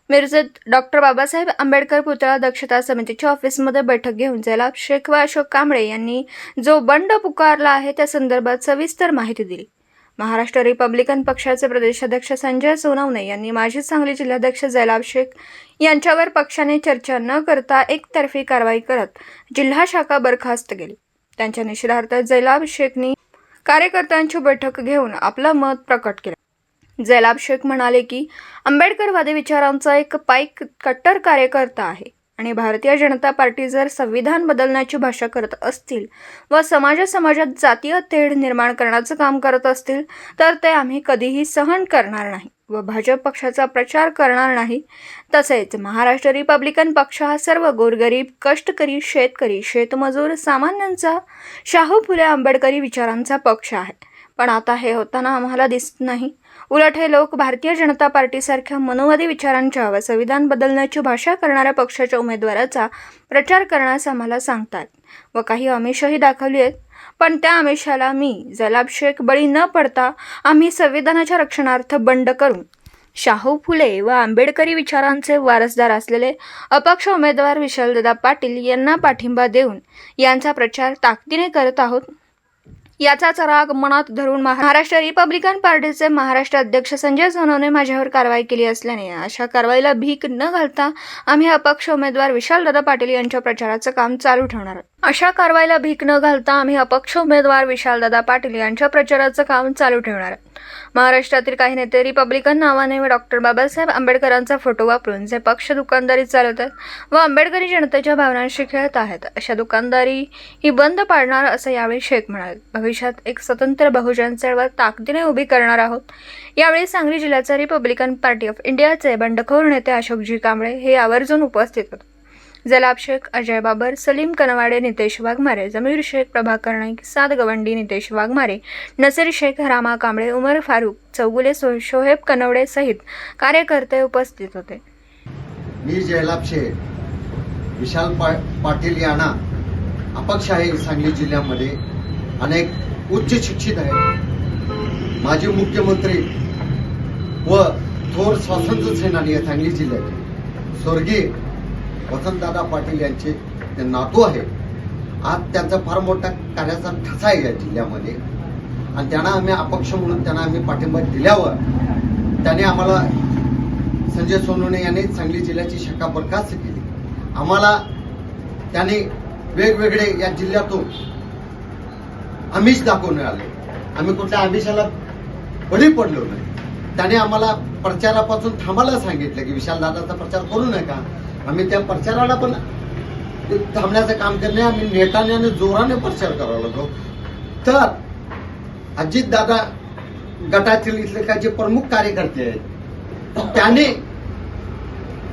मिरजेत doctor Babasaheb Ambedkar पुतळा दक्षता समितीच्या ऑफिसमध्ये बैठक घेऊन जैलाब शेख व अशोक कांबळे यांनी जो बंड पुकारला आहे त्या संदर्भात सविस्तर माहिती दिली। महाराष्ट्र रिपब्लिकन पक्षाचे प्रदेशाध्यक्ष संजय सोनवणे यांनी माजी सांगली जिल्हाध्यक्ष जैलाब शेख यांच्यावर पक्षाने चर्चा न करता एकतर्फी कारवाई करत जिल्हा शाखा बरखास्त केली। त्यांच्या निषेधार्थ जैलाब शेखनी कार्यकर्त्यांची बैठक घेऊन आपलं मत प्रकट केलं। जैलाब शेख म्हणाले की आंबेडकरवादी विचारांचा एक पाईक कट्टर कार्यकर्ता आहे आणि भारतीय जनता पार्टी जर संविधान बदलण्याची भाषा करत असतील व समाजात जातीय तेढ निर्माण करण्याचं काम करत असतील तर ते आम्ही कधीही सहन करणार नाही व भाजप पक्षाचा प्रचार करणार नाही। तसेच महाराष्ट्र रिपब्लिकन पक्ष हा सर्व गोरगरीब, कष्टकरी, शेतकरी, शेतमजूर, सामान्यांचा, शाहू फुले आंबेडकरी विचारांचा पक्ष आहे। पण आता हे होताना आम्हाला दिसत नाही। उलट हे लोक भारतीय जनता पार्टीसारख्या मनोवादी विचारांच्या व संविधान बदलण्याची भाषा करणाऱ्या पक्षाच्या उमेदवाराचा प्रचार करण्यास आम्हाला सांगतात व काही आमिषही दाखवली आहेत। पण त्या आमिषाला मी जैलाब शेख बळी न पडता आम्ही संविधानाच्या रक्षणार्थ बंड करून शाहू फुले व आंबेडकरी विचारांचे वारसदार असलेले अपक्ष उमेदवार विशालदादा पाटील यांना पाठिंबा देऊन यांचा प्रचार ताकदीने करत आहोत। याचाच राग मनात धरून महाराष्ट्र रिपब्लिकन पार्टीचे महाराष्ट्र अध्यक्ष संजय सोनवणे माझ्यावर कारवाई केली असल्याने अशा कारवाईला भीक न घालता आम्ही अपक्ष उमेदवार विशालदादा पाटील यांच्या प्रचाराचं काम चालू ठेवणार आहोत। अशा कारवाईला भीक न घालता आम्ही अपक्ष उमेदवार विशालदादा पाटील यांच्या प्रचाराचं काम चालू ठेवणार आहोत। महाराष्ट्रातील काही नेते रिपब्लिकन नावाने व डॉक्टर बाबासाहेब आंबेडकरांचा फोटो वापरून जे पक्ष दुकानदारी चालवतात व आंबेडकरी जनतेच्या भावनांशी खेळत आहेत अशा दुकानदारी ही बंद पाडणार असं यावेळी शेख म्हणाले। भविष्यात एक स्वतंत्र बहुजन चळवळ ताकदीने उभी करणार आहोत। यावेळी सांगली जिल्ह्याचे रिपब्लिकन पार्टी ऑफ इंडियाचे बंडखोर नेते अशोकजी कांबळे हे आवर्जून उपस्थित होते। जैलाब शेख, अजय बाबर, सलीम कनवाडे, नितेश वाघमारे, जमीर शेख, प्रभाकर नाईक, साद गवंडी, नितेश वाघमारे, नसीर शेख, रामा कांबळे, उमर फारूक, चौगुले, शोहेब कनवडे सहित कार्यकर्ते उपस्थित होते। मी जैलाब शेख विशाल पाटील यांना अपक्ष आहे। सांगली जिल्ह्यामध्ये अनेक उच्च शिक्षित आहेत, माजी मुख्यमंत्री व थोर स्वातंत्र्य सेनानी आहे। सांगली जिल्ह्याचे स्वर्गीय वसंतदादा पाटील यांचे ते नातू आहे। आज त्यांचा फार मोठा कार्याचा ठसा आहे या जिल्ह्यामध्ये आणि त्यांना आम्ही अपक्ष म्हणून त्यांना आम्ही पाठिंबा दिल्यावर त्याने आम्हाला संजय सोनवणे यांनी सांगली जिल्ह्याची शाखा बरखास्त केली। आम्हाला त्याने वेगवेगळे या जिल्ह्यातून आमिष दाखवून आले। आम्ही कुठल्या आमिषाला बळी पडलो नाही। त्याने आम्हाला प्रचारापासून थांबायला सांगितलं की विशालदादाचा प्रचार करू नका। आम्ही त्या प्रचाराला पण थांबण्याचं काम करणे, आम्ही नेटाने आणि जोराने प्रचार करावा लागलो। तर अजितदादा गटातील इथले काही जे प्रमुख कार्यकर्ते आहेत त्याने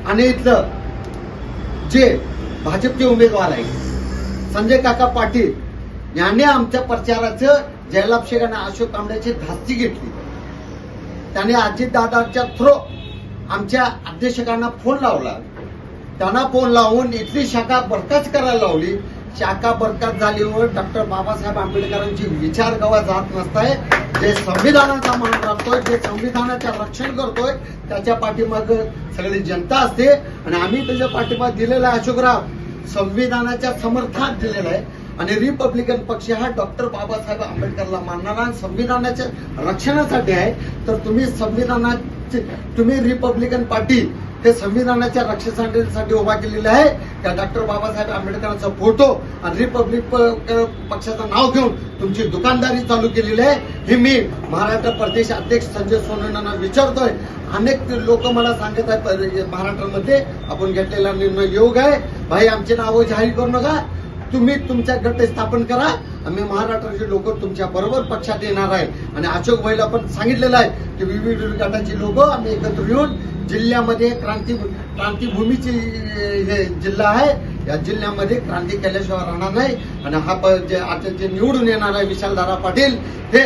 आणि इथलं जे भाजपचे उमेदवार आहेत संजय काका पाटील यांनी आमच्या प्रचाराचं जैलाब शेख आणि अशोक कांबळेची धास्ती घेतली। त्याने अजितदादाच्या थ्रू आमच्या अध्यक्षांना फोन लावला। त्यांना फोन लावून इथली शाखा बरखास्त करायला लावली। शाखा बरखास्त झाल्यावर डॉक्टर बाबासाहेब आंबेडकरांची विचार गवा जात नसताय। जे संविधानाचा मान राखतोय, जे संविधानाचं रक्षण करतोय त्याच्या पाठीमाग सगळी जनता असते आणि आम्ही त्याच्या पाठिंबा दिलेला आहे। अशोकराव संविधानाच्या समर्थनात दिलेला आहे आणि रिपब्लिकन पक्ष हा डॉक्टर बाबासाहेब आंबेडकरला मानणारा संविधानाच्या रक्षणासाठी आहे। तर तुम्ही रिपब्लिकन पार्टी हे संविधानाच्या रक्षणासाठी उभा केलेला आहे। त्या डॉक्टर बाबासाहेब आंबेडकरांचा फोटो आणि रिपब्लिक पक्षाचं नाव घेऊन तुमची दुकानदारी चालू केलेली आहे। हे मी महाराष्ट्र प्रदेश अध्यक्ष संजय सोनवणेंना विचारतोय। अनेक लोक मला सांगत आहेत महाराष्ट्रामध्ये आपण घेतलेला निर्णय योग्य आहे, भाई आमचे नाव जाहीर करू नका, तुम्ही तुमच्या गट स्थापन करा, आम्ही महाराष्ट्राचे लोक तुमच्या बरोबर पक्षात येणार आहे। आणि अशोक भाईला पण सांगितलेलं आहे की विविध गटाची लोक आम्ही एकत्र येऊन जिल्ह्यामध्ये क्रांतीभूमीची हे जिल्हा आहे, या जिल्ह्यामध्ये क्रांती केल्याशिवाय राहणार नाही। आणि हा आता जे निवडून येणार आहे विशालदादा पाटील हे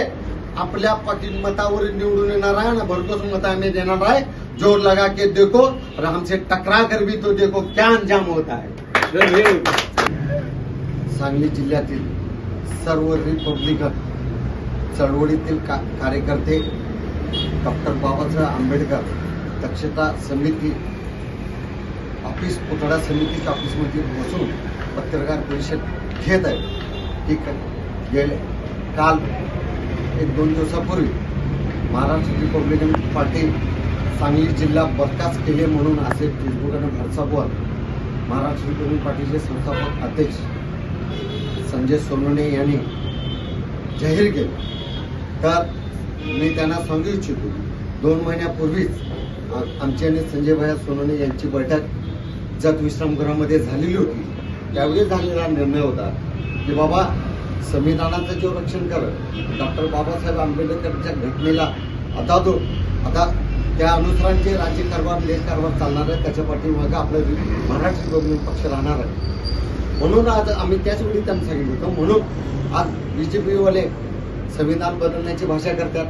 आपल्या पाटील मतावर निवडून येणार आहे आणि भरघोस मत आम्ही देणार आहे। जोर लगा के देखो और हमसे टकरा कर भी तो देखो क्या अंजाम होता है। सांगली जिल्ह्यातील सर्व रिपब्लिकन चळवळीतील कार्यकर्ते डॉक्टर बाबासाहेब आंबेडकर दक्षता समिती ऑफिस पुतळा समितीच्या ऑफिसमध्ये बसून पत्रकार परिषद घेत आहे. ठीक आहे. गेले काल 1-2 दिवसापूर्वी महाराष्ट्र रिपब्लिकन पार्टी सांगली जिल्हा बरखास्त केले म्हणून असे फेसबुकने व्हॉट्सअपवर महाराष्ट्र रिपब्लिकन पार्टीचे संस्थापक अध्यक्ष संजय सोनवणे यांनी जाहीर केले. तर मी त्यांना सांगू इच्छितो, 2 महिन्यापूर्वीच आमची आणि संजय भैया सोनवणे यांची बैठक जत विश्रामगृहामध्ये झालेली होती. त्यावेळी झालेला निर्णय होता की बाबा संविधानाचं जे रक्षण करत डॉक्टर बाबासाहेब आंबेडकरच्या घटनेला आता त्या अनुसार जे राज्यकारभार लेखकारभार चालणार आहे त्याच्या पाठीमागे आपलं महाराष्ट्र रिपब्लिकन पक्ष राहणार आहे. म्हणून आज आम्ही त्याच वेळी त्यांना सांगितलं होतं. म्हणून आज BJP-वाले संविधान बदलण्याची भाषा करतात.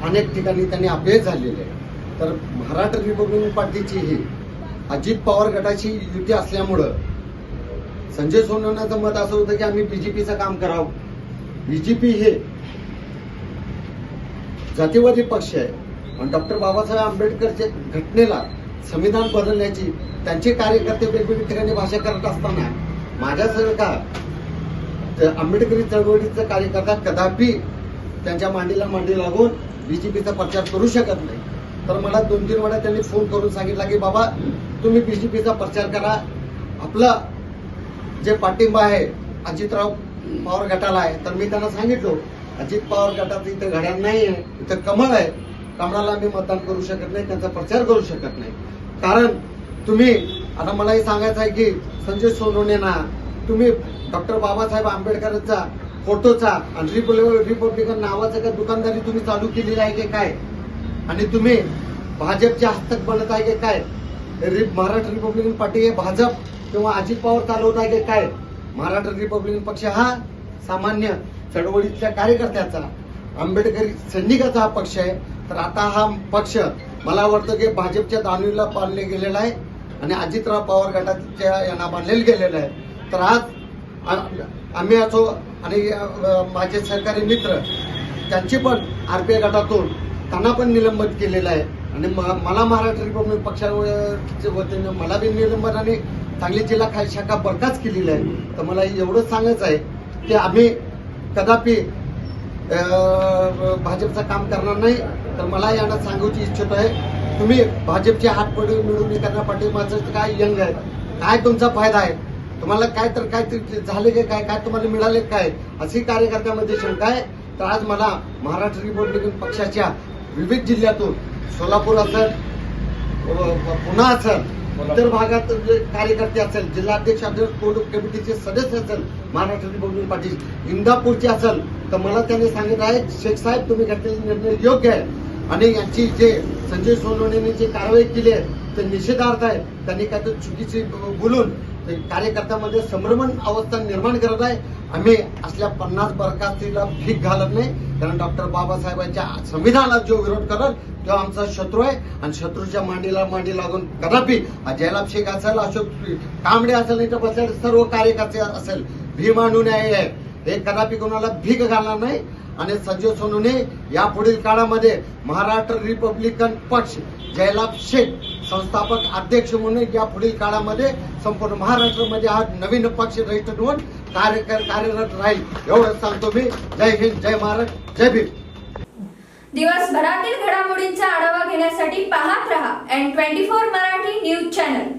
अनेक ठिकाणी त्यांनी अपयश झालेले आहे. तर महाराष्ट्र रिपब्लिकन पार्टीची ही अजित पवार गटाची युती असल्यामुळं संजय सोनवण्याचं मत असं होतं की आम्ही BJPचं काम करावं. BJP हे जातीवादी पक्ष आहे आणि डॉक्टर बाबासाहेब आंबेडकरच्या घटनेला संविधान बदलण्याची त्यांचे कार्यकर्ते वेगवेगळ्या ठिकाणी भाषा करत असताना माझ्यासारखा आंबेडकरी चळवळीचा कार्यकर्ता कदापि त्यांच्या मांडीला मांडी लागून BJPचा प्रचार करू शकत नाही. तर मला 2-3 वेळा त्यांनी फोन करून सांगितला की बाबा तुम्ही BJPचा प्रचार करा. आपला जे पाठिंबा आहे अजितराव पवार गटाला आहे. तर मी त्यांना सांगितलं अजित पवार गटाचं इथं घड्याळ नाही आहे, इथं कमळ आहे. कमळाला आम्ही मतदान करू शकत नाही, त्यांचा प्रचार करू शकत नाही. कारण तुम्ही आता मला हे सांगायचं आहे की संजय सोनवणेंना तुम्ही डॉक्टर बाबासाहेब आंबेडकरांचा फोटोचा आणि रिपब्लिकन नावाचं का दुकानदारी तुम्ही चालू केलेली आहे की काय, आणि तुम्ही भाजपचे हस्तक बनत आहे की काय. महाराष्ट्र रिपब्लिकन पार्टी हे भाजप किंवा अजित पवार चालवत आहे की काय. महाराष्ट्र रिपब्लिकन पक्ष हा सामान्य चळवळीतल्या कार्यकर्त्याचा आंबेडकरी सैनिकाचा हा पक्ष आहे. तर आता हा पक्ष मला वाटतं की भाजपच्या दानवीला बांधले गेलेला आहे आणि अजितराव पवार गटाच्या यांना बांधलेलं गेलेलं आहे. तर आज आम्ही असो आणि माझे सहकारी मित्र त्यांची पण RPI गटातून त्यांना पण निलंबित केलेलं आहे आणि मला महाराष्ट्र रिपब्लिकन पक्षाच्या वतीने मला बी निलंबन आणि सांगली जिल्हा शाखा बरखास्त केलेली आहे. तर मला एवढंच सांगायचं आहे की आम्ही कदापि भाजपचं काम करणार नाही. तर मला यांना सांगूची इच्छित आहे तुम्ही भाजपचे हात मिळवून करण्यासाठी माझं काय यंग आहे, काय तुमचा फायदा आहे, तुम्हाला काय तर काय झाले काय काय तुम्हाला मिळाले काय, अशी कार्यकर्त्यामध्ये शंका आहे. तर आज मला महाराष्ट्र रिपब्लिकन पक्षाच्या विविध जिल्ह्यातून सोलापूर असेल, पुणे असेल, इतर भागात जे कार्यकर्ते असेल, जिल्हाध्यक्ष असेल, कोर कमिटीचे सदस्य असेल, महाराष्ट्र रिपब्लिकन पार्टी इंदापूरचे असेल, तर मला त्यांनी सांगितलं आहे शेख साहेब तुम्ही घेतलेले निर्णय योग्य आहे आणि यांची जे संजय सोनवणेंनी जी कारवाई केली आहे ते निषेधार्थ आहे. त्यांनी काय तर चुकीची बोलून कार्यकर्त्यामध्ये संभ्रमण अवस्था निर्माण करत आहे. आम्ही असल्या 50 बरखास्तीला भीक घालत नाही. कारण डॉक्टर बाबासाहेबांच्या संविधानाला जो विरोध करत तो आमचा शत्रू आहे आणि शत्रूच्या मांडीला मांडी लागून कदापि जयलाभ शेख असेल, अशोक कांबळे असेल, इथं बसलेले सर्व कार्यकर्ते असेल, भीम अनुयायी आहे, हे कदापि कोणाला भीक घालणार नाही. आणि संजय सोनवणे यापुढील काळामध्ये महाराष्ट्र रिपब्लिकन पक्ष जयलाभ शेख संस्थापक अध्यक्ष म्हणून यापुढील काळामध्ये संपूर्ण महाराष्ट्रामध्ये हा नवीन पक्ष रजिस्टर होऊन कार्यरत राहील एवढंच सांगतो मी. जय हिंद, जय महाराष्ट्र, जय भीम. दिवसभरातील घडामोडींचा आढावा घेण्यासाठी पाहत रहा N24 मराठी न्यूज चॅनल.